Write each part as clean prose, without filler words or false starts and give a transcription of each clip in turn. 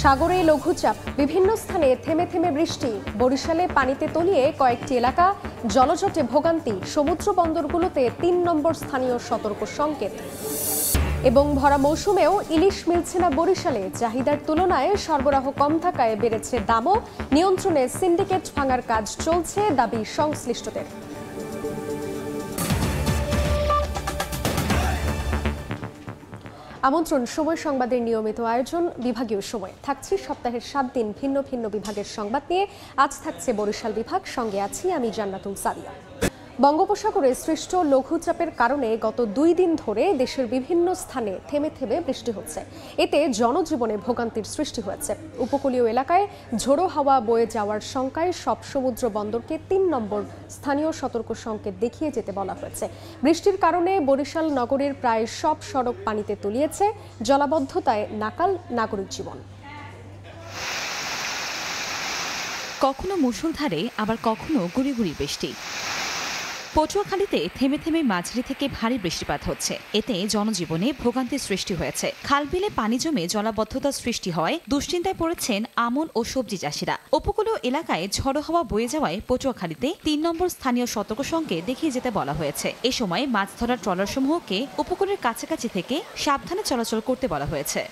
সাগরে লঘুচাপ, বিভিন্ন স্থানে থেমে থেমে বৃষ্টি, বরিশালে পানিতে তলিয়ে কয়েকটি এলাকা, জলজটে ভোগান্তি, সমুদ্র বন্দরগুলোতে ৩ নম্বর স্থানীয় সতর্ক সংকেত। এবং ভরা মৌসুমেও ইলিশ মিলছে না বরিশালে, চাহিদার তুলনায় সরবরাহ কম থাকায় বেড়েছে দামও, নিয়ন্ত্রণে সিন্ডিকেট ভাঙার কাজ চলছে, দাবি সংশ্লিষ্টদের। আমন্ত্রণ সময় সংবাদের নিয়মিত আয়োজন বিভাগীয় সময়। থাকছি সপ্তাহের 7 দিন ভিন্ন ভিন্ন বিভাগের সংবাদ নিয়ে। আজ থাকছে বরিশাল বিভাগ, সঙ্গে আছি আমি জান্নাতুল সাদিয়া। বঙ্গোপসাগরে সৃষ্ট লঘুচাপের কারণে গত 2 দিন ধরে দেশের বিভিন্ন স্থানে থেমে থেমে বৃষ্টি হচ্ছে। এতে জনজীবনে ভোগান্তির সৃষ্টি হয়েছে। উপকূলীয় এলাকায় ঝোড়ো হাওয়া বয়ে যাওয়ার শঙ্কায় সব সমুদ্র বন্দরকে 3 নম্বর স্থানীয় সতর্ক সংকেত দেখিয়ে যেতে বলা হয়েছে। বৃষ্টির কারণে বরিশাল নগরীর প্রায় সব সড়ক পানিতে তলিয়েছে, জলাবদ্ধতায় নাকাল নাগরিক জীবন। কখনো মুষলধারে, আবার কখনো গুড়ি গুড়ি বৃষ্টি। পটুয়াখালীতে থেমে থেমে মাঝারি থেকে ভারী বৃষ্টিপাত হচ্ছে। এতে জনজীবনে ভোগান্তির সৃষ্টি হয়েছে। খালবিলে পানি জমে জলাবদ্ধতার সৃষ্টি হয়, দুশ্চিন্তায় পড়েছেন আমন ও সবজি চাষিরা। উপকূলীয় এলাকায় ঝড়ো হাওয়া বয়ে যাওয়ায় পটুয়াখালীতে 3 নম্বর স্থানীয় সতর্ক সংকেত দেখিয়ে যেতে বলা হয়েছে। এ সময় মাছ ধরার ট্রলারসমূহকে উপকূলের কাছাকাছি থেকে সাবধানে চলাচল করতে বলা হয়েছে।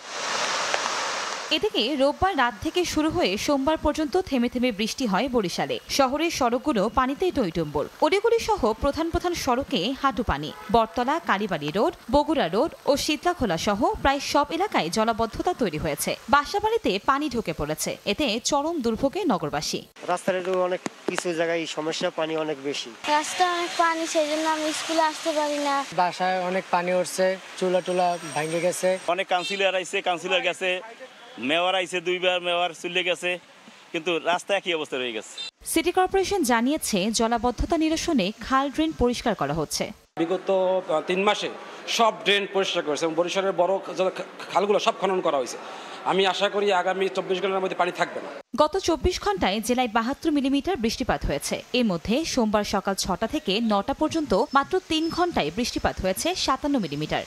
এদিকে রোববার রাত থেকে শুরু হয়ে সোমবার পর্যন্ত থেমে থেমে বৃষ্টি হয় বরিশালে। শহরের সড়কগুলো পানিতে টইটুম্বুর। অলিগলি সহ প্রধান প্রধান সড়কে হাঁটু পানি। বটতলা, কালীবাড়ি রোড, বগুড়া রোড ও শীতলাখোলা সহ প্রায় সব এলাকায় জলাবদ্ধতা তৈরি হয়েছে। বাসাবাড়িতে পানি ঢুকে পড়েছে। এতে চরম দুর্ভোগে নগরবাসী। রাস্তার অনেক কিছু জায়গায় সমস্যা, পানি অনেক বেশি। রাস্তায় অনেক পানি, সেই জন্য আমি স্কুলে আসতে পারি না। বাসায় অনেক পানি উঠছে, চুলা টুলা ভেঙে গেছে। অনেক কাউন্সিলর আইছে, কাউন্সিলর গেছে, মেয়র আইছে, 2 বার মেয়র চলে গেছে, কিন্তু রাস্তা একই অবস্থা রয়ে গেছে। সিটি কর্পোরেশন জানিয়েছে জলাবদ্ধতা নিরসনে খাল ড্রেন পরিষ্কার করা হচ্ছে। বিগত 3 মাসে সব ড্রেন পরিষ্কার করেছে এবং বরিশালের বড় খালগুলো সব খনন করা হয়েছে। আমি আশা করি আগামী 24 ঘন্টার মধ্যে পানি থাকবে না। গত 24 ঘন্টায় জেলায় 72 মিলিমিটার বৃষ্টিপাত হয়েছে। এর মধ্যে সোমবার সকাল 6টা থেকে 9টা পর্যন্ত মাত্র 3 ঘন্টায় বৃষ্টিপাত হয়েছে 57 মিলিমিটার।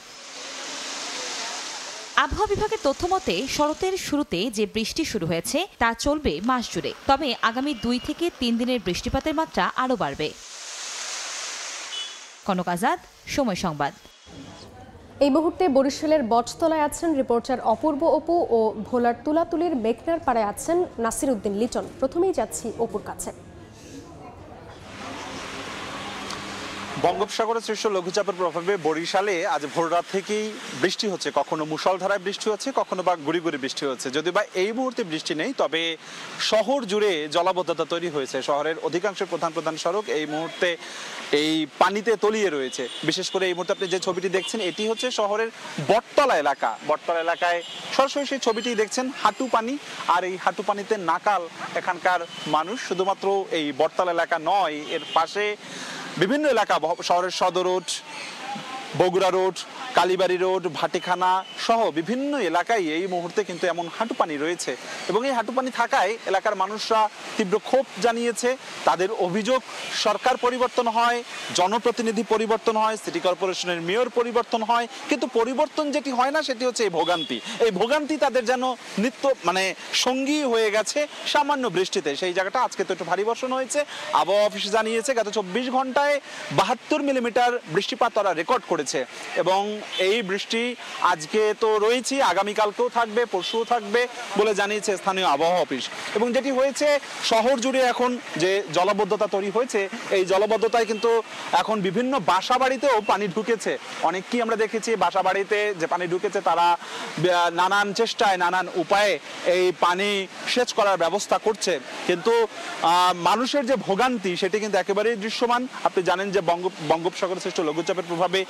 আবহাওয়া বিভাগের তথ্য মতে শরতের শুরুতে যে বৃষ্টি শুরু হয়েছে তা চলবে মাস জুড়ে। তবে আগামী 2 থেকে 3 দিনের বৃষ্টিপাতের মাত্রা আরও বাড়বে। কনক আজাদ, সময় সংবাদ। এই মুহূর্তে বরিশালের বটতলায় আছেন রিপোর্টার অপূর্ব অপু ও ভোলার তুলাতুলির মেঘনার পাড়ায় আছেন নাসির উদ্দিন লিটন। প্রথমেই যাচ্ছি অপুর কাছে। বঙ্গোপসাগরে সৃষ্ট লঘুচাপের প্রভাবে বরিশালে আজ ভোররাত থেকেই বৃষ্টি হচ্ছে। কখনো মুষলধারায় বৃষ্টি হচ্ছে, কখনো বা গুড়ি গুড়ি বৃষ্টি হচ্ছে। যদিও বা এই মুহূর্তে বৃষ্টি নেই, তবে শহর জুড়ে জলাবদ্ধতা তৈরি হয়েছে। শহরের অধিকাংশ প্রধান প্রধান সড়ক এই মুহূর্তে এই পানিতে তলিয়ে রয়েছে। বিশেষ করে এই মুহূর্তে আপনি যে ছবিটি দেখছেন, এটি হচ্ছে শহরের বটতলা এলাকা। বটতলা এলাকায় সরাসরি সেই ছবিটি দেখছেন, হাঁটু পানি। আর এই হাঁটু পানিতে নাকাল এখানকার মানুষ। শুধুমাত্র এই বটতলা এলাকা নয়, এর পাশে বিভিন্ন এলাকা, শহরের সদর রোড, বগুড়া রোড, কালীবাড়ি রোড, ভাটিখানা সহ বিভিন্ন এলাকায় এই মুহূর্তে কিন্তু এমন হাঁটু পানি রয়েছে। এবং এই হাঁটু পানি থাকায় এলাকার মানুষরা তীব্র ক্ষোভ জানিয়েছে। তাদের অভিযোগ, সরকার পরিবর্তন হয়, জনপ্রতিনিধি পরিবর্তন হয়, সিটি কর্পোরেশনের মেয়র পরিবর্তন হয়, কিন্তু পরিবর্তন যেটি হয় না সেটি হচ্ছে এই ভোগান্তি। এই ভোগান্তি তাদের যেন নিত্য সঙ্গী হয়ে গেছে সামান্য বৃষ্টিতে। সেই জায়গাটা আজকে তো একটু ভারী বর্ষণ হয়েছে। আবহাওয়া অফিস জানিয়েছে গত 24 ঘন্টায় 72 মিলিমিটার বৃষ্টিপাত তারা রেকর্ড করেছে। এবং এই বৃষ্টি আজকে তো রয়েছে, আগামীকালকেও থাকবে, পরশুও থাকবে বলে জানিয়েছে স্থানীয় আবহাওয়া অফিস। এবং যেটি হয়েছে, শহর জুড়ে এখন যে জলাবদ্ধতা তৈরি হয়েছে, এই জলাবদ্ধতায় কিন্তু এখন বিভিন্ন বাসা বাড়িতেও পানি ঢুকেছে। অনেককেই আমরা দেখেছি বাসা বাড়িতে যে পানি ঢুকেছে, তারা নানান চেষ্টায়, নানান উপায়ে এই পানি সেচ করার ব্যবস্থা করছে। কিন্তু মানুষের যে ভোগান্তি সেটি কিন্তু একেবারেই দৃশ্যমান। আপনি জানেন যে বঙ্গোপসাগর সৃষ্ট লঘুচাপের প্রভাবে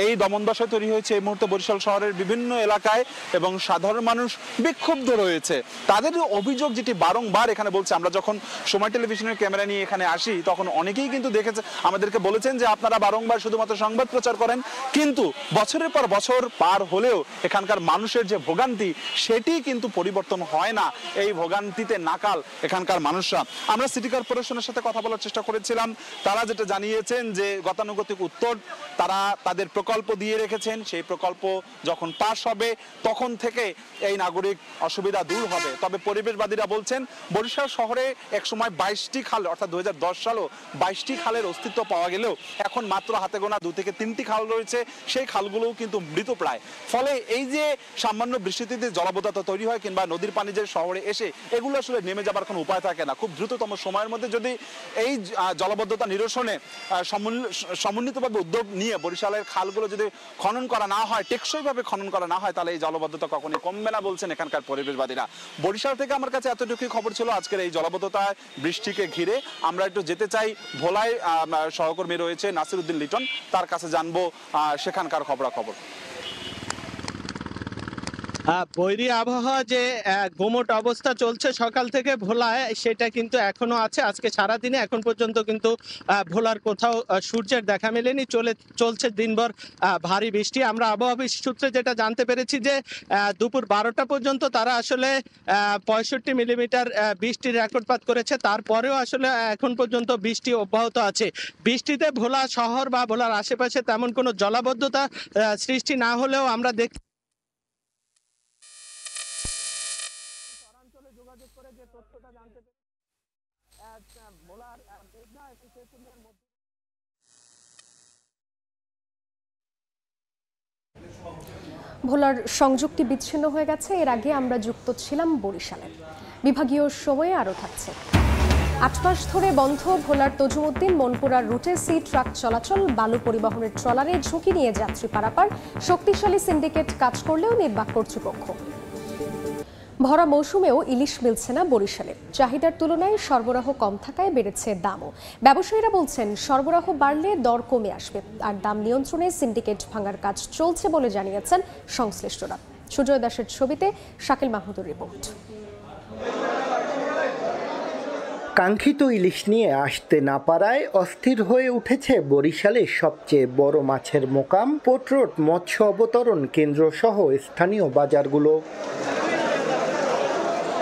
এই দমনদশা তৈরি হয়েছে এই মুহূর্তে বরিশাল শহরের বিভিন্ন এলাকায়, এবং সাধারণ মানুষ বিক্ষুব্ধ রয়েছে। তাদের অভিযোগ যেটি বারংবার এখানে বলছে, আমরা যখন সময় টেলিভিশনের ক্যামেরা নিয়ে এখানে আসি তখন অনেকেই কিন্তু দেখেছে, আমাদেরকে বলেছেন যে আপনারা বারংবার শুধুমাত্র সংবাদ প্রচার করেন, কিন্তু বছরের পর বছর পার হলেও এখানকার মানুষের যে ভোগান্তি সেটি কিন্তু পরিবর্তন হয় না। এই ভোগান্তিতে নাকাল এখানকার মানুষরা। আমরা সিটি কর্পোরেশনের সাথে কথা বলার চেষ্টা করেছিলাম। তারা যেটা জানিয়েছেন যে গতানুগতিক উত্তর, তারা তাদের আমাদের প্রকল্প দিয়ে রেখেছেন, সেই প্রকল্প যখন পাস হবে তখন থেকে এই নাগরিক অসুবিধা দূর হবে। তবে পরিবেশবাদীরা বলছেন বরিশাল শহরে একসময় 22টি খাল, অর্থাৎ 2010 সালেও 22টি খালের অস্তিত্ব পাওয়া গেলেও এখন মাত্র হাতে গোনা 2 থেকে 3টি খাল রয়েছে, সেই খালগুলোও কিন্তু মৃতপ্রায়। ফলে এই যে সামান্য বৃষ্টিতে জলাবদ্ধতা তৈরি হয় কিংবা নদীর পানি যে শহরে এসে এগুলো আসলে নেমে যাবার কোনো উপায় থাকে না। খুব দ্রুততম সময়ের মধ্যে যদি এই জলাবদ্ধতা নিরসনে সমন্বিতভাবে উদ্যোগ নিয়ে বরিশালের খালগুলো যদি খনন করা না হয়, টেকসইভাবে খনন করা না হয়, তাহলে এই জলাবদ্ধতা কখনোই কমবে না বলছেন এখানকার পরিবেশবাদীরা। বরিশাল থেকে আমার কাছে এতটুকুই খবর ছিল আজকের এই জলাবদ্ধতা বৃষ্টিকে ঘিরে। আমরা একটু যেতে চাই ভোলায়, সহকর্মী রয়েছে নাসিরউদ্দিন লিটন, তার কাছে জানবো সেখানকার খবরাখবর। বৈরী আবহাওয়া যে গুমোট অবস্থা চলছে সকাল থেকে ভোলায়, সেটা কিন্তু এখনো আছে। আজকে সারাদিনে এখন পর্যন্ত কিন্তু ভোলার কোথাও সূর্যের দেখা মেলেনি, চলছে দিনভর ভারী বৃষ্টি। আমরা আবহাওয়া সূত্রে যেটা জানতে পেরেছি যে দুপুর 12টা পর্যন্ত তারা আসলে 65 মিলিমিটার বৃষ্টির রেকর্ডপাত করেছে। তারপরেও আসলে এখন পর্যন্ত বৃষ্টি অব্যাহত আছে। বৃষ্টিতে ভোলা শহর বা ভোলার আশেপাশে তেমন কোনো জলাবদ্ধতা সৃষ্টি না হলেও আমরা দেখি যোগাযোগ করে যে তথ্যটা জানতে ভোলার ভোলার সংযোগটি বিচ্ছিন্ন হয়ে গেছে। এর আগে আমরা যুক্ত ছিলাম বরিশালে। বিভাগীয় সময়ে আরও থাকছে। 8 মাস ধরে বন্ধ ভোলার তজুমুদ্দিন মনপুরার রুটে সি ট্রাক চলাচল, বালু পরিবহনের ট্রলারে ঝুঁকি নিয়ে যাত্রী পারাপার। শক্তিশালী সিন্ডিকেট কাজ করলেও নির্বাক কর্তৃপক্ষ। ভরা মৌসুমেও ইলিশ মিলছে না বরিশালে। চাহিদার তুলনায় সরবরাহ কম থাকায় বেড়েছে দামও। ব্যবসায়ীরা বলছেন সরবরাহ বাড়লে দর কমে আসবে, আর দাম নিয়ন্ত্রণে সিন্ডিকেট ভাঙার কাজ চলছে বলে জানিয়েছেন সংশ্লিষ্টরা। সুজয় দাসের ছবিতে শাকিল মাহমুদুর রিপোর্ট। কাঙ্ক্ষিত ইলিশ নিয়ে আসতে না পারায় অস্থির হয়ে উঠেছে বরিশালের সবচেয়ে বড় মাছের মোকাম পোর্ট রোড মৎস্য অবতরণ কেন্দ্র সহ স্থানীয় বাজারগুলো।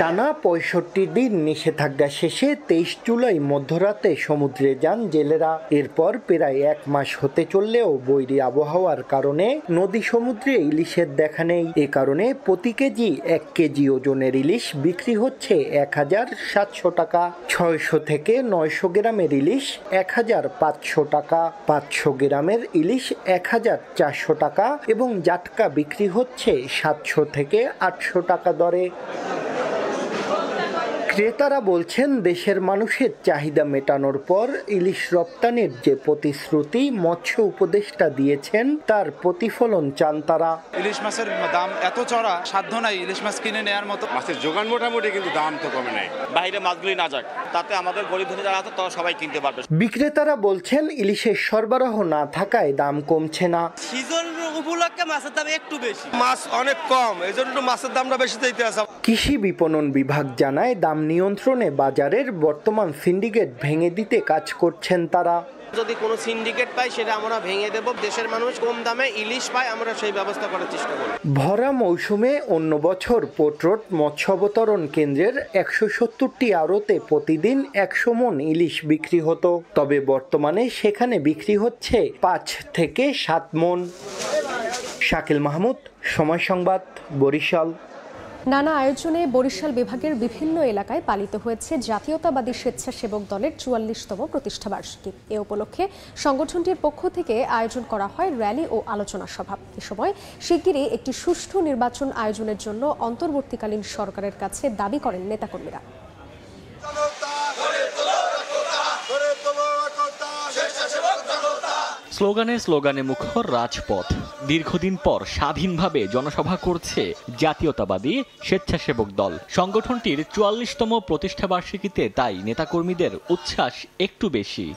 টানা 65 দিন নিষেধাজ্ঞা শেষে 23 জুলাই মধ্যরাতে সমুদ্রে যান জেলেরা। এরপর প্রায় 1 মাস হতে চললেও বৈরী আবহাওয়ার কারণে নদী সমুদ্রে ইলিশের দেখা নেই। এ কারণে প্রতি কেজি 1 কেজি ওজনের ইলিশ বিক্রি হচ্ছে 1700 টাকা। 600 থেকে 900 গ্রামের ইলিশ 1500 টাকা, 500 গ্রামের ইলিশ 1400 টাকা এবং জাটকা বিক্রি হচ্ছে 700 থেকে 800 টাকা দরে। ক্রেতারা বলছেন দেশের মানুষের চাহিদা মেটানোর পর ইলিশ রপ্তানির যে প্রতিশ্রুতি মৎস্য উপদেষ্টা দিয়েছেন তার প্রতিফলন চান তারা। ইলিশ মাছের দাম এত চড়া, সাধ্য নাই ইলিশ মাছ কিনে নেওয়ার মতো। মাছের যোগান মোটামুটি, কিন্তু দাম তো কমে নাই। বাইরে মাছগুলি না যাক, তাতে আমাদের গরিব ধনী যারা আছে তারা সবাই কিনতে পারবে। বিক্রেতারা বলছেন ইলিশের সরবরাহ না থাকায় দাম কমছে না। সিজন উপলক্ষে মাছের দাম একটু বেশি, মাছ অনেক কম, এজন্য মাছের দামটা বেশি চাইতে আছে। কৃষি বিপণন বিভাগ জানায় দাম নিয়ন্ত্রণে বাজারের বর্তমান সিন্ডিকেট ভেঙে দিতে কাজ করছেন তারা। যদি কোনো সিন্ডিকেট পাই সেটা আমরা ভেঙে দেব। দেশের মানুষ কম দামে ইলিশ পায়, আমরা সেই ব্যবস্থা করার চেষ্টা করব। ভরা মৌসুমে অন্য বছর পোর্ট রোড মৎস্য অবতরণ কেন্দ্রের 170টি আড়তে প্রতিদিন 100 মণ ইলিশ বিক্রি হতো, তবে বর্তমানে সেখানে বিক্রি হচ্ছে 5 থেকে 7 মণ। শাকিল মাহমুদ, সময় সংবাদ, বরিশাল। নানা আয়োজনে বরিশাল বিভাগের বিভিন্ন এলাকায় পালিত হয়েছে জাতীয়তাবাদী স্বেচ্ছাসেবক দলের 44তম প্রতিষ্ঠাবার্ষিকী। এ উপলক্ষে সংগঠনটির পক্ষ থেকে আয়োজন করা হয় র্যালি ও আলোচনা সভা। এ সময় শিগগিরই একটি সুষ্ঠু নির্বাচন আয়োজনের জন্য অন্তর্বর্তীকালীন সরকারের কাছে দাবি করেন নেতাকর্মীরা। স্লোগানে স্লোগানে মুখর রাজপথ। দীর্ঘদিন পর স্বাধীনভাবে জনসভা করছে জাতীয়তাবাদী স্বেচ্ছাসেবক দল। সংগঠনটির 44তম প্রতিষ্ঠাবার্ষিকীতে তাই নেতাকর্মীদের উচ্ছ্বাস একটু বেশি।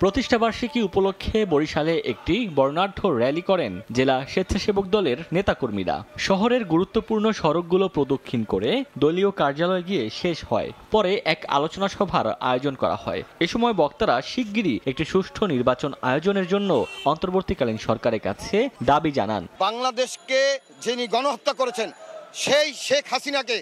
প্রতিষ্ঠাবার্ষিকী উপলক্ষে বরিশালে একটি বর্ণাঢ্য র্যালি করেন জেলা স্বেচ্ছাসেবক দলের নেতাকর্মীরা। শহরের গুরুত্বপূর্ণ সড়কগুলো প্রদক্ষিণ করে দলীয় কার্যালয়ে গিয়ে শেষ হয়। পরে এক আলোচনা সভার আয়োজন করা হয়। এ সময় বক্তারা শিগগিরই একটি সুষ্ঠু নির্বাচন আয়োজনের জন্য অন্তর্বর্তীকালীন সরকারের কাছে দাবি জানান। বাংলাদেশকে যিনি গণহত্যা করেছেন সেই শেখ হাসিনাকে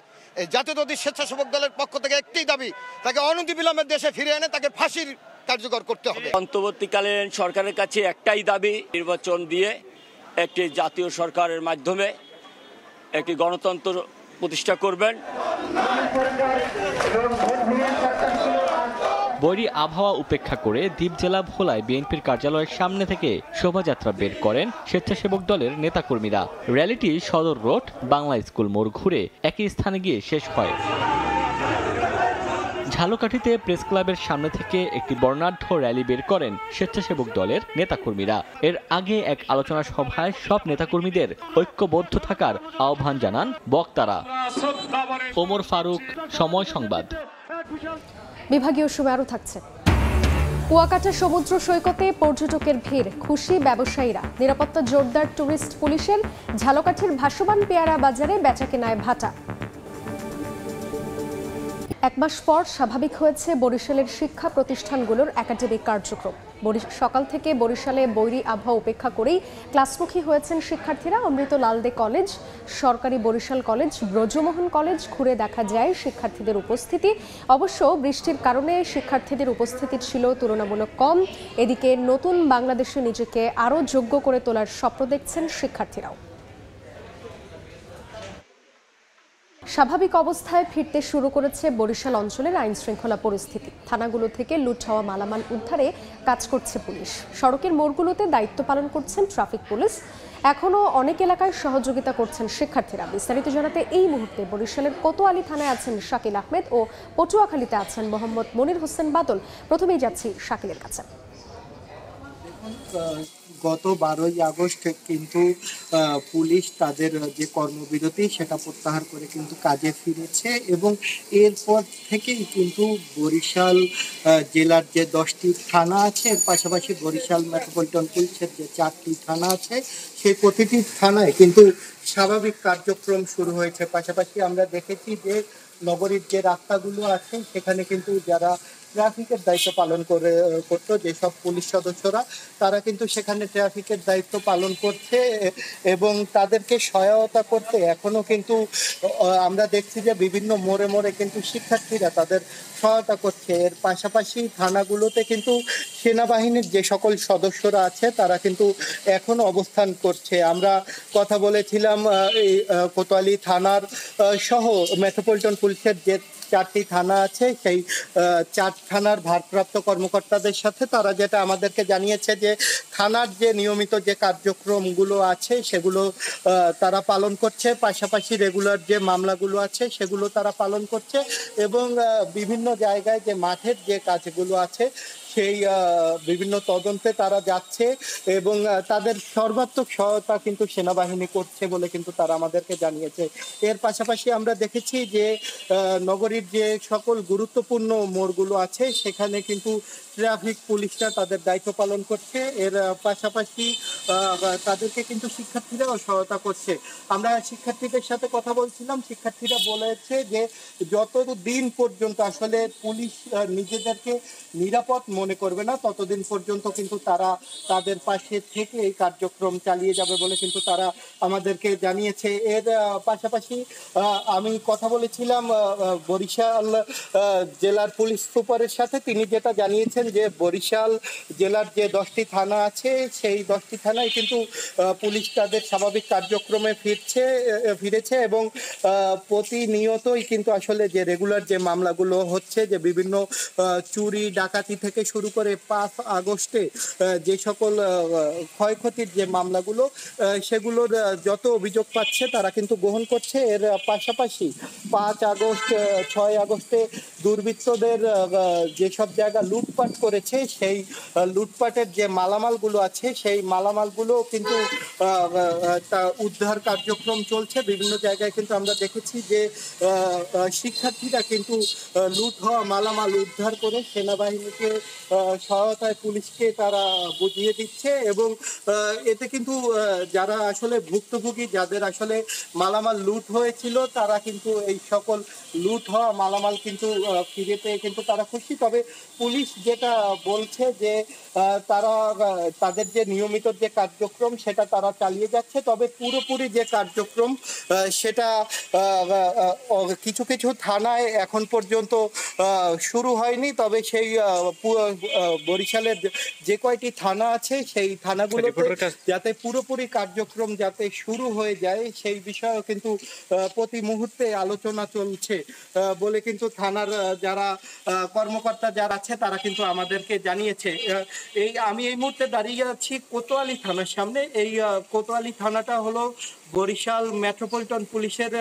জাতীয়তাবাদী স্বেচ্ছাসেবক দলের পক্ষ থেকে একটি দাবি, তাকে অনতিবিলম্বে দেশে ফিরে এনে তাকে ফাঁসির কার্যকর করতে হবে। অন্তর্বর্তীকালীন সরকারের কাছে একটাই দাবি, নির্বাচন দিয়ে একটি জাতীয় সরকারের মাধ্যমে একটি গণতন্ত্র প্রতিষ্ঠা করবেন। বৈরী আবহাওয়া উপেক্ষা করে দ্বীপ জেলা ভোলায় বিএনপির কার্যালয়ের সামনে থেকে শোভাযাত্রা বের করেন স্বেচ্ছাসেবক দলের নেতাকর্মীরা। র্যালিটি সদর রোড, বাংলা স্কুল মোড় ঘুরে একই স্থানে গিয়ে শেষ হয়। ঝালকাঠিতে প্রেস ক্লাবের সামনে থেকে একটি বর্ণাঢ্য র্যালি বের করেন স্বেচ্ছাসেবক দলের নেতাকর্মীরা। এর আগে এক আলোচনা সভায় সব নেতাকর্মীদের ঐক্যবদ্ধ থাকার আহ্বান জানান বক্তারা। ওমর ফারুক, সময় সংবাদ। বিভাগীয় সময় আরও থাকছে। কুয়াকাটা সমুদ্র সৈকতে পর্যটকের ভিড়, খুশি ব্যবসায়ীরা। নিরাপত্তা জোরদার টুরিস্ট পুলিশের। ঝালকাঠির ভাসমান পেয়ারা বাজারে বেচাকেনায় ভাটা। এক মাস পর স্বাভাবিক হয়েছে বরিশালের শিক্ষা প্রতিষ্ঠানগুলোর একাডেমিক কার্যক্রম। সকাল থেকে বরিশালে বৈরী আবহাওয়া উপেক্ষা করেই ক্লাসমুখী হয়েছেন শিক্ষার্থীরা। অমৃত লালদে কলেজ, সরকারি বরিশাল কলেজ, ব্রজমোহন কলেজ ঘুরে দেখা যায় শিক্ষার্থীদের উপস্থিতি। অবশ্য বৃষ্টির কারণে শিক্ষার্থীদের উপস্থিতি ছিল তুলনামূলক কম। এদিকে নতুন বাংলাদেশে নিজেকে আরও যোগ্য করে তোলার স্বপ্ন দেখছেন শিক্ষার্থীরাও। স্বাভাবিক অবস্থায় ফিরতে শুরু করেছে বরিশাল অঞ্চলের আইন শৃঙ্খলা পরিস্থিতি। থানাগুলো থেকে লুট হওয়া মালামাল উদ্ধারে কাজ করছে পুলিশ। সড়কের মোড়গুলোতে দায়িত্ব পালন করছেন ট্রাফিক পুলিশ। এখনও অনেক এলাকায় সহযোগিতা করছেন শিক্ষার্থীরা। বিস্তারিত জানাতে এই মুহূর্তে বরিশালের কোতোয়ালি থানায় আছেন শাকিল আহমেদ ও পটুয়াখালীতে আছেন মোহাম্মদ মনির হোসেন বাদল। প্রথমেই যাচ্ছি শাকিলের কাছে। গত 12ই আগস্ট কিন্তু পুলিশ তাদের যে কর্মবিরতি সেটা প্রত্যাহার করে কিন্তু কাজে ফিরেছে এবং এরপর থেকেই কিন্তু বরিশাল জেলার যে 10টি থানা আছে, এর পাশাপাশি বরিশাল মেট্রোপলিটন পুলিশের যে 4টি থানা আছে, সেই প্রতিটি থানায় কিন্তু স্বাভাবিক কার্যক্রম শুরু হয়েছে। পাশাপাশি আমরা দেখেছি যে নগরীর যে রাস্তাগুলো আছে সেখানে কিন্তু যারা ট্রাফিকের দায়িত্ব পালন করতো যেসব পুলিশ সদস্যরা, তারা কিন্তু সেখানে ট্রাফিকের দায়িত্ব পালন করছে এবং তাদেরকে সহায়তা করতে এখনো কিন্তু আমরা দেখছি যে বিভিন্ন মোড়ে মোড়ে কিন্তু শিক্ষার্থীরা তাদের সহায়তা করছে। এর পাশাপাশি থানাগুলোতে কিন্তু সেনাবাহিনীর যে সকল সদস্যরা আছে তারা কিন্তু এখনো অবস্থান করছে। আমরা কথা বলেছিলাম এই কোতোয়ালি থানার সহ মেট্রোপলিটন পুলিশের যে 4টি থানা আছে সেই 4 থানার ভারপ্রাপ্ত কর্মকর্তাদের সাথে। তারা যেটা আমাদেরকে জানিয়েছে যে থানার যে নিয়মিত যে কার্যক্রমগুলো আছে সেগুলো তারা পালন করছে, পাশাপাশি রেগুলার যে মামলাগুলো আছে সেগুলো তারা পালন করছে এবং বিভিন্ন জায়গায় যে মাঠের যে কাজগুলো আছে সেই বিভিন্ন তদন্তে তারা যাচ্ছে এবং তাদের সর্বাত্মক সহায়তা কিন্তু সেনাবাহিনী করছে বলে কিন্তু তারা আমাদেরকে জানিয়েছে। এর পাশাপাশি আমরা দেখেছি যে নগরীর যে সকল গুরুত্বপূর্ণ মোড়গুলো আছে সেখানে কিন্তু ট্রাফিক পুলিশরা তাদের দায়িত্ব পালন করছে। এর পাশাপাশি তাদেরকে কিন্তু শিক্ষার্থীরাও সহায়তা করছে। আমরা শিক্ষার্থীদের সাথে কথা বলছিলাম, শিক্ষার্থীরা বলেছে যে যতদিন পর্যন্ত আসলে পুলিশ নিজেদেরকে নিরাপদ মনে করবে না ততদিন পর্যন্ত কিন্তু তারা তাদের পাশে থেকে এই কার্যক্রম চালিয়ে যাবে বলে কিন্তু তারা আমাদেরকে জানিয়েছে। এর পাশাপাশি আমি কথা বলেছিলাম বরিশাল জেলার পুলিশ সুপারের সাথে। তিনি যেটা জানিয়েছেন যে বরিশাল জেলার যে 10টি থানা আছে সেই 10টি থানায় কিন্তু পুলিশ তাদের স্বাভাবিক কার্যক্রমে ফিরেছে এবং প্রতিনিয়তই কিন্তু আসলে যে রেগুলার যে মামলাগুলো হচ্ছে, যে বিভিন্ন চুরি ডাকাতি থেকে শুরু করে 5 আগস্টে যে সকল ক্ষয়ক্ষতির যে মামলাগুলো সেগুলোর যত অভিযোগ পাচ্ছে তারা কিন্তু গ্রহণ করছে। এর পাশাপাশি 5 আগস্ট 6 আগস্টে দুর্বৃত্তদের যেসব জায়গা লুটপাট করেছে সেই লুটপাটের যে মালামালগুলো আছে সেই মালামালগুলো কিন্তু উদ্ধার কার্যক্রম চলছে। বিভিন্ন জায়গায় কিন্তু আমরা দেখেছি যে শিক্ষার্থীরা কিন্তু লুট হওয়া মালামাল উদ্ধার করে সেনাবাহিনীকে সহায়তায় পুলিশকে তারা বুঝিয়ে দিচ্ছে এবং এতে কিন্তু যারা আসলে ভুক্তভোগী, যাদের আসলে মালামাল লুট হয়েছিল তারা কিন্তু এই সকল লুট হওয়া মালামাল কিন্তু ফিরে পেয়ে কিন্তু তারা খুশি। তবে পুলিশ যেটা বলছে যে তারা তাদের যে নিয়মিত যে কার্যক্রম সেটা তারা চালিয়ে যাচ্ছে, তবে পুরোপুরি যে কার্যক্রম সেটা কিছু কিছু থানায় এখন পর্যন্ত শুরু হয়নি। তবে সেই বরিশালের যে কয়টি থানা আছে সেই থানাগুলোতে যাতে পুরোপুরি কার্যক্রম যাতে শুরু হয়ে যায় সেই বিষয়ে কিন্তু প্রতি মুহূর্তে আলোচনা চলছে বলে কিন্তু থানার যারা কর্মকর্তা যারা আছে তারা কিন্তু আমাদেরকে জানিয়েছে। আমি এই মুহূর্তে দাঁড়িয়ে আছি কোতোয়ালি থানার সামনে। এই কোতোয়ালি থানাটা হলো বরিশাল মেট্রোপলিটন পুলিশের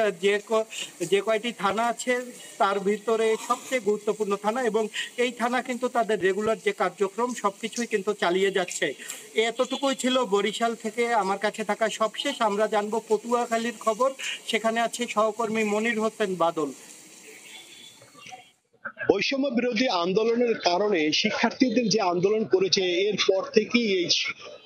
যে কয়টি থানা আছে তার ভিতরে সবচেয়ে গুরুত্বপূর্ণ থানা, এবং এই থানা কিন্তু তাদের রেগুলার যে কার্যক্রম সবকিছুই কিন্তু চালিয়ে যাচ্ছে। এতটুকুই ছিল বরিশাল থেকে আমার কাছে থাকা সবশেষ। আমরা জানবো পটুয়াখালীর খবর, সেখানে আছে সহকর্মী মনির হোসেন বাদল। বৈষম্য বিরোধী আন্দোলনের কারণে শিক্ষার্থীদের যে আন্দোলন করেছে এরপর থেকেই এই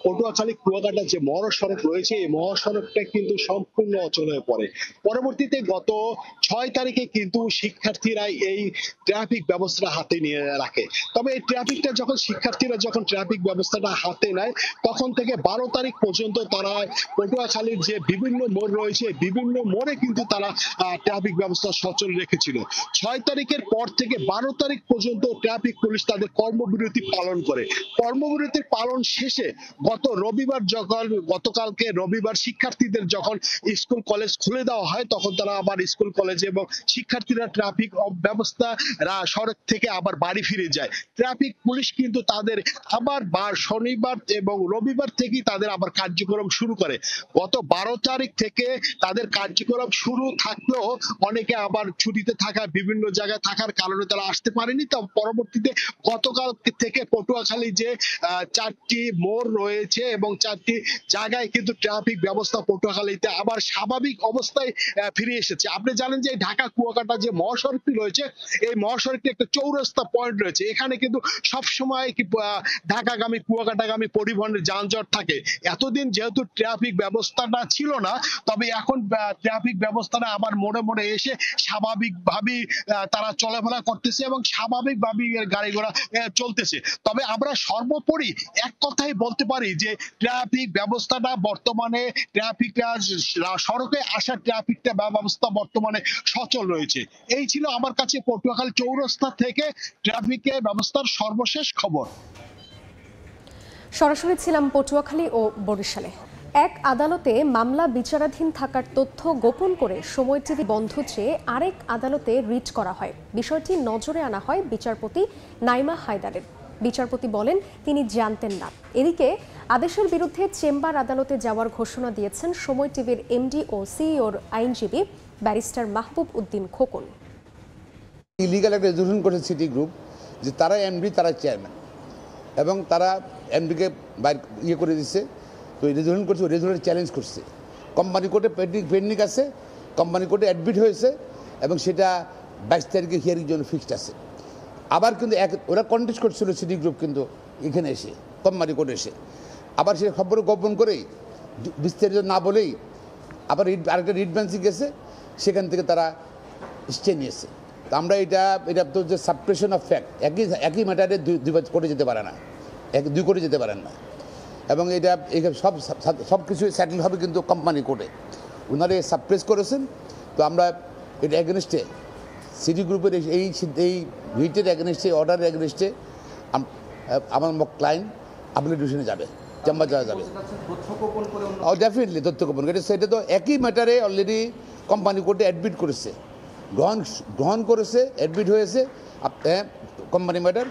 পটুয়াখালী কুয়াকাটা যে মহাসড়ক রয়েছে এই মহাসড়কটা কিন্তু সম্পূর্ণ অচল হয়ে পড়ে। পরবর্তীতে গত 6 তারিখে কিন্তু শিক্ষার্থীরা এই ট্রাফিক ব্যবস্থাটা হাতে নিয়ে রাখে। তবে এই ট্রাফিকটা যখন শিক্ষার্থীরা যখন ট্রাফিক ব্যবস্থাটা হাতে নেয় তখন থেকে 12 তারিখ পর্যন্ত তারা পটুয়াখালীর যে বিভিন্ন মোড় রয়েছে বিভিন্ন মোড়ে কিন্তু তারা ট্রাফিক ব্যবস্থা সচল রেখেছিল। 6 তারিখের পর থেকে 12 তারিখ পর্যন্ত ট্রাফিক পুলিশ তাদের কর্মবিরতি পালন করে। কর্মবিরতির পালন শেষে গতকালকে রবিবার শিক্ষার্থীদের যখন স্কুল কলেজ খুলে দেওয়া হয় তখন তারা আবার স্কুল কলেজ এবং শিক্ষার্থীরা ট্রাফিক ব্যবস্থা সড়ক থেকে আবার বাড়ি ফিরে যায়। ট্রাফিক পুলিশ কিন্তু তাদের আবার শনিবার এবং রবিবার থেকেই তাদের আবার কার্যক্রম শুরু করে। গত 12 তারিখ থেকে তাদের কার্যক্রম শুরু থাকলেও অনেকে আবার ছুটিতে থাকা বিভিন্ন জায়গায় থাকার কারণে তারা আসতে পারেনি। তো পরবর্তীতে গতকাল থেকে পটুয়াখালী যে 4টি মোড় রয়েছে এবং 4টি জায়গায় কিন্তু ট্রাফিক ব্যবস্থা পটুয়াখালীতে আবার স্বাভাবিক অবস্থায় ফিরে এসেছে। আপনি জানেন যে ঢাকা কুয়াকাটা যে মহাসড়কটি রয়েছে এই মহাসড়কটি একটা চৌরাস্তা পয়েন্ট রয়েছে। এখানে কিন্তু সবসময় ঢাকাগামী কুয়াকাটাগামী পরিবহনের যানজট থাকে। এতদিন যেহেতু ট্রাফিক ব্যবস্থাটা ছিল না, তবে এখন ট্রাফিক ব্যবস্থাটা আবার মোড়ে মোড়ে এসে স্বাভাবিকভাবেই তারা চলাফেরা করতেছে এবং স্বাভাবিকভাবেই গাড়ি ঘোড়া চলতেছে। তবে আমরা সর্বোপরি এক কথাই বলতে পারি যে ট্রাফিক ব্যবস্থাটা বর্তমানে সড়কে আসা ট্রাফিকটা ব্যবস্থা বর্তমানে সচল রয়েছে। এই ছিল আমার কাছে পটুয়াখালী চৌরাস্তা থেকে ট্রাফিকের ব্যবস্থার সর্বশেষ খবর। সরাসরি ছিলাম পটুয়াখালী ও বরিশালে। এক আদালতে মামলা বিচারাধীন থাকার তথ্য গোপন করে সময় টিভি বন্ধ চেয়ে আরেক আদালতে রিট করা হয়। বিষয়টি নজরে আনা হয় বিচারপতি নাইমা হায়দারের। বিচারপতি বলেন তিনি জানতেন না। এদিকে আদেশের বিরুদ্ধে চেম্বার আদালতে যাওয়ার ঘোষণা দিয়েছেন সময় টিভির এমডি ও সিইওর আইনজীবী ব্যারিস্টার মাহবুব উদ্দিন খোকন। ইলিগাল একটা রেজুলেশন করেছে সিটি গ্রুপ যে তারা এমডি তারা চেয়ারম্যান এবং তারা এমডিকে বাইরে করে দিচ্ছে। তো রেজুলেশন করছে, রেজুলেশন চ্যালেঞ্জ করছে। কোম্পানি কোর্টে পেন্ডিং আছে, কোম্পানি কোর্টে অ্যাডমিট হয়েছে এবং সেটা 22 তারিখে হিয়ারিং জন্য ফিক্সড আছে। আবার কিন্তু ওরা কন্টেস্ট করছিল সিটি গ্রুপ কিন্তু এখানে এসে কোম্পানি কোর্টে এসে আবার সে খবর গোপন করেই বিস্তারিত না বলেই আবার আরেকটা রিট বেঞ্চে গেছে, সেখান থেকে তারা স্টে নিয়েছে। তো আমরা এটা তো যে সাবপ্রেশন অফ ফ্যাক্ট একই ম্যাটারে দুই কোর্টে যেতে পারে না, দুই কোর্টে যেতে পারেন না এবং এটা সব কিছু সেটেল হবে কিন্তু কোম্পানি কোর্টে। ওনারা সাবপ্রেস করেছেন। তো আমরা এটা এগেনস্টে সিটি গ্রুপের এই রিটের এগেনস্টে অর্ডারের এগেনস্টে আমার ক্লায়েন্ট অ্যাপ্লিকেশনে যাবে, চেম্বার যাওয়া যাবে। ডেফিনেটলি তথ্য গোপন করে সেটা তো একই ম্যাটারে অলরেডি কোম্পানি কোর্টে অ্যাডমিট করেছে, গ্রহণ করেছে, অ্যাডমিট হয়েছে কোম্পানি ম্যাটার।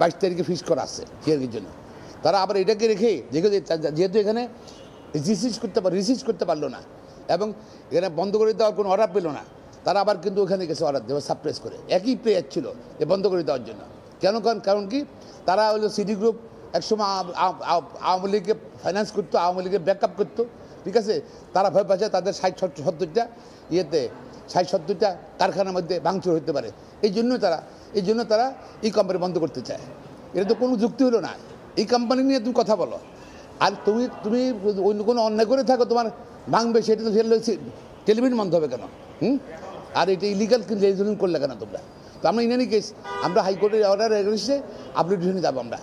22 তারিখে ফিক্স করা আছে হিয়ারিংয়ের জন্য। তারা আবার এটাকে রেখে যেহেতু এখানে রিসিভ করতে পারলো না এবং এখানে বন্ধ করে দেওয়ার কোনো অর্ডার পেল না, তারা আবার কিন্তু ওখানে গেছে অর্ডার দেওয়া সাপ্রেস করে। একই প্লেয়ার ছিল যে বন্ধ করে দেওয়ার জন্য। কারণ কি তারা হলো সিটি গ্রুপ একসময় আওয়ামী লীগকে ফাইন্যান্স করতো, আওয়ামী লীগের ব্যাকআপ করতো, ঠিক আছে। তারা ভয় পাচ্ছে তাদের 60-70টা 60-70টা কারখানার মধ্যে ভাঙচুর হতে পারে। এই জন্য তারা এই কোম্পানি বন্ধ করতে চায়। এটা তো কোনো যুক্তি হলো না। এই কোম্পানি নিয়ে তুমি কথা বলো আর তুমি অন্য কোনো অন্যায় করে থাকো তোমার ভাঙবে, সেটা তো টেলিভিশন বন্ধ হবে কেন? আর এটা ইলিগাল রেজুলেশন করলে কেন তোমরা? তো আমরা ইন এনি কেস আমরা হাইকোর্টের অর্ডার এগেইনস্টে অ্যাপ্লিকেশনে যাবো আমরা,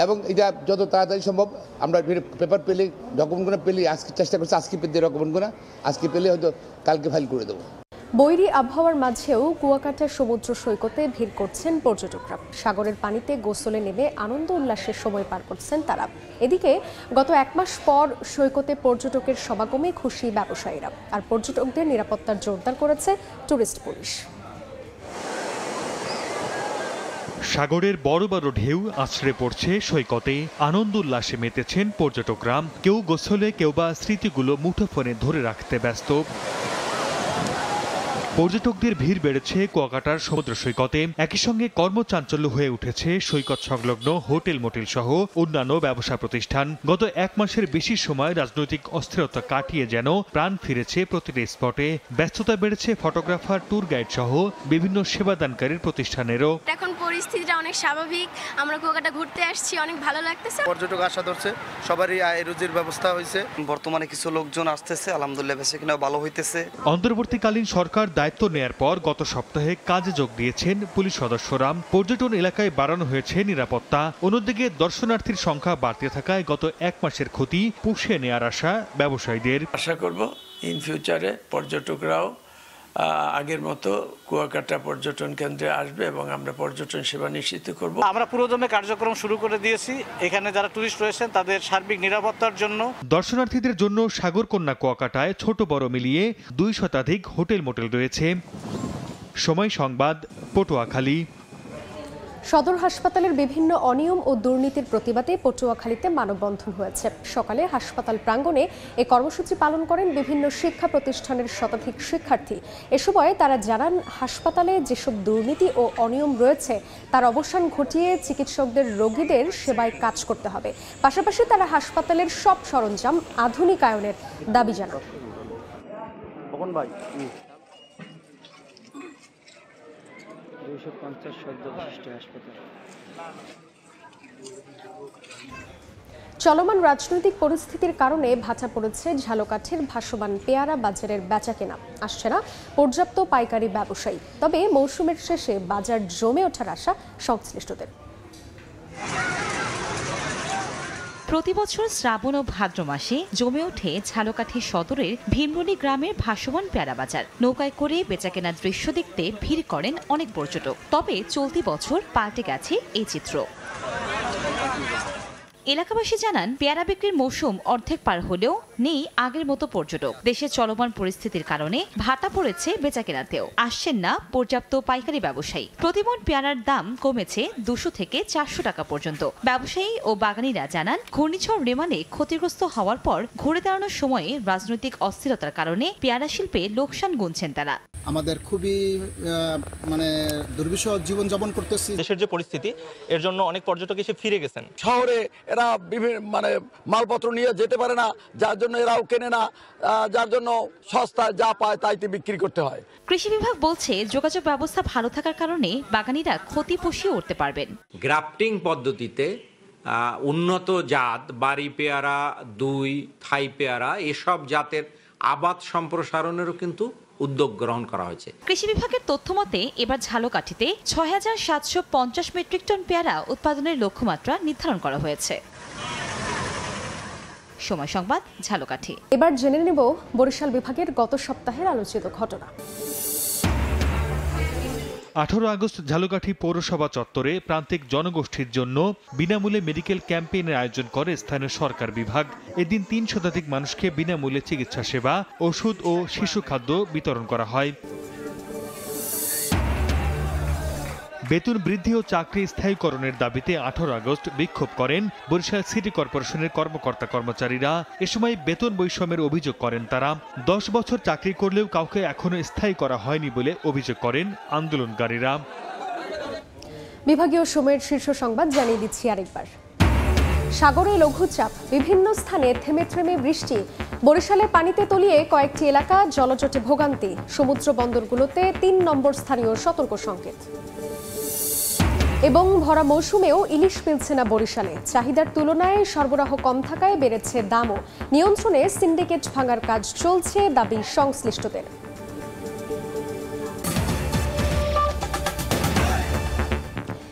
এবং এটা যত তাড়াতাড়ি সম্ভব আমরা পেপার পেলে ডকুমেন্টগুলো পেলে আজকে চেষ্টা করছি, আজকে পেতে ডকুমেন্টগুলো আজকে পেলে হয়তো কালকে ফাইল করে দেবো। বৈরী আবহাওয়ার মাঝেও কুয়াকাটা সমুদ্র সৈকতে ভিড় করছেন পর্যটকরা। সাগরের পানিতে গোসলে নেমে আনন্দ উল্লাসের সময় পার করছেন তারা। এদিকে গত 1 মাস পর সৈকতে পর্যটকের সমাগমে খুশি ব্যবসায়ীরা, আর পর্যটকদের নিরাপত্তার জোরদার করেছে টুরিস্ট পুলিশ। সাগরের বড় বড় ঢেউ আছড়ে পড়ছে সৈকতে, আনন্দ উল্লাসে মেতেছেন পর্যটকরা। কেউ গোসলে, কেউ বা স্মৃতিগুলো মুঠোফোনে ধরে রাখতে ব্যস্ত। পর্যটকদের ভিড় বেড়েছে কুয়াকাটার সমুদ্র সৈকতে। একই সঙ্গে কর্মচাঞ্চল্য হয়ে উঠেছে সৈকত সংলগ্ন হোটেল মোটেল সহ অন্যান্য ব্যবসা প্রতিষ্ঠান। গত 1 মাসের বেশি সময় রাজনৈতিক অস্থিরতা কাটিয়ে যেন প্রাণ ফিরেছে প্রতিটি স্পটে। ব্যস্ততা বেড়েছে ফটোগ্রাফার, ট্যুর গাইড সহ বিভিন্ন সেবাদানকারীর প্রতিষ্ঠানেরও। এখন পরিস্থিতিটা অনেক স্বাভাবিক, আমরা কুয়াকাটা ঘুরতে আসছি, অনেক ভালো লাগতেছে। পর্যটক আশা ধরছে, সবারই আয় রুজির ব্যবস্থা হয়েছে। বর্তমানে কিছু লোকজন আসতেছে, আলহামদুলিল্লাহ বেশি কিনা ভালো হইতেছে। অন্তর্বর্তীকালীন সরকার দায়িত্ব নেয়ার পর গত সপ্তাহে কাজে যোগ দিয়েছেন পুলিশ সদস্যরা। পর্যটন এলাকায় বাড়ানো হয়েছে নিরাপত্তা। অন্যদিকে দর্শনার্থীর সংখ্যা বাড়তে থাকায় গত 1 মাসের ক্ষতি পুষিয়ে নেয়ার আশা ব্যবসায়ীদের। আশা করব ইন ফিউচারে পর্যটকরাও আগের মতো কুয়াকাটা পর্যটন কেন্দ্রে আসবে এবং আমরা পর্যটন সেবা নিশ্চিত করব। আমরা পুরোদমে কার্যক্রম শুরু করে দিয়েছি। এখানে যারা টুরিস্ট রয়েছেন তাদের সার্বিক নিরাপত্তার জন্য। দর্শনার্থীদের জন্য সাগরকন্যা কুয়াকাটায় ছোট বড় মিলিয়ে 2 শতাধিক হোটেল মোটেল রয়েছে। সময় সংবাদ, পটুয়াখালী। সদর হাসপাতালের বিভিন্ন অনিয়ম ও দুর্নীতির প্রতিবাদে পটুয়াখালীতে মানববন্ধন হয়েছে। সকালে হাসপাতাল প্রাঙ্গণে এ কর্মসূচি পালন করেন বিভিন্ন শিক্ষা প্রতিষ্ঠানের শতাধিক শিক্ষার্থী। এ সময় তারা জানান, হাসপাতালে যেসব দুর্নীতি ও অনিয়ম রয়েছে তার অবসান ঘটিয়ে চিকিৎসকদের রোগীদের সেবায় কাজ করতে হবে। পাশাপাশি তারা হাসপাতালের সব সরঞ্জাম আধুনিকায়নের দাবি জানান। চলমান রাজনৈতিক পরিস্থিতির কারণে ভাটা পড়েছে ঝালকাঠির ভাসমান পেয়ারা বাজারের বেচাকেনা। আসছে না পর্যাপ্ত পাইকারি ব্যবসায়ী। তবে মৌসুমের শেষে বাজার জমে ওঠার আশা সংশ্লিষ্টদের। প্রতিবছর শ্রাবণ ও ভাদ্র মাসে জমে ওঠে ঝালকাঠি সদরের ভীমরুলি গ্রামের ভাসমান পেয়ারা বাজার। নৌকায় করে বেচাকেনার দৃশ্য দেখতে ভিড় করেন অনেক পর্যটক। তবে চলতি বছর পাল্টে গেছে এই চিত্র। এলাকাবাসী জানান, পেয়ারা বিক্রির মৌসুম অর্ধেক পার হলেও নেই আগের মতো পর্যটক। দেশের চলমান পরিস্থিতির কারণে ভাটা পড়েছে বেচাকেনাতেও। আসছেন না পর্যাপ্ত পাইকারি ব্যবসায়ী। প্রতিমণ পেয়ারার দাম কমেছে 200 থেকে 400 টাকা পর্যন্ত। ব্যবসায়ী ও বাগানীরা জানান, ঘূর্ণিঝড় রেমালে ক্ষতিগ্রস্ত হওয়ার পর ঘুরে দাঁড়ানোর সময়ে রাজনৈতিক অস্থিরতার কারণে পেয়ারা শিল্পে লোকসান গুনছেন তারা। আমাদের খুবই দুর্বিষহ জীবনযাপন করতেছি। দেশের যে পরিস্থিতি, এর জন্য অনেক পর্যটক এসে ফিরে গেছেন। শহরে এরা মালপত্র নিয়ে যেতে পারে না, যার জন্য এরাও কেনে না, যার জন্য সস্তায় যা পায় তাইতে বিক্রি করতে হয়। কৃষি বিভাগ বলছে, যোগাযোগ ব্যবস্থা ভালো থাকার কারণে বাগানীরা ক্ষতি পুষিয়ে উঠতে পারবেন। গ্রাফটিং পদ্ধতিতে উন্নত জাত বাড়ি পেয়ারা, 2 থাই পেয়ারা, এসব জাতের আবাদ সম্প্রসারণেরও কিন্তু উদ্যোগ গ্রহণ করা হয়েছে। কৃষি বিভাগের তথ্য মতে এবার ঝালকাঠিতে ৬,৭৫০ মেট্রিক টন পেয়ারা উৎপাদনের লক্ষ্যমাত্রা নির্ধারণ করা হয়েছে। সময় সংবাদ, ঝালকাঠি। এবার জেনে নেব বরিশাল বিভাগের গত সপ্তাহের আলোচিত ঘটনা। 18 আগস্ট ঝালকাঠি পৌরসভা চত্বরে প্রান্তিক জনগোষ্ঠীর জন্য বিনামূল্যে মেডিকেল ক্যাম্পেইনের আয়োজন করে স্থানীয় সরকার বিভাগ। এদিন 3 শতাধিক মানুষকে বিনামূল্যে চিকিৎসা সেবা, ওষুধ ও শিশু খাদ্য বিতরণ করা হয়। বেতন বৃদ্ধি ও চাকরি স্থায়ীকরণের দাবিতে 18 আগস্ট বিক্ষোভ করেন বরিশাল সিটি কর্পোরেশনের কর্মকর্তা কর্মচারীরা। এ সময় বেতন বৈষম্যের অভিযোগ করেন তারা। 10 বছর চাকরি করলেও কাউকে এখনো স্থায়ী করা হয়নি বলে অভিযোগ করেন আন্দোলনকারীরা। বিভাগীয় সময়ের শীর্ষ সংবাদ জানিয়ে দিচ্ছি আরেকবার। সাগরে লঘুচাপ, বিভিন্ন স্থানে থেমে থেমে বৃষ্টি। বরিশালে পানিতে তলিয়ে কয়েকটি এলাকা, জলজটে ভোগান্তি। সমুদ্র বন্দরগুলোতে 3 নম্বর স্থানীয় সতর্ক সংকেত। এবং ভরা মৌসুমেও ইলিশ মিলছে না বরিশালে। চাহিদার তুলনায় সরবরাহ কম থাকায় বেড়েছে দামও। নিয়ন্ত্রণে সিন্ডিকেট ভাঙার কাজ চলছে, দাবি সংশ্লিষ্টদের।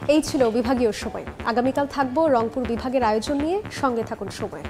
এই ছিল বিভাগীয় সময়। আগামীকাল থাকবো রংপুর বিভাগের আয়োজন নিয়ে। সঙ্গে থাকুন সময়।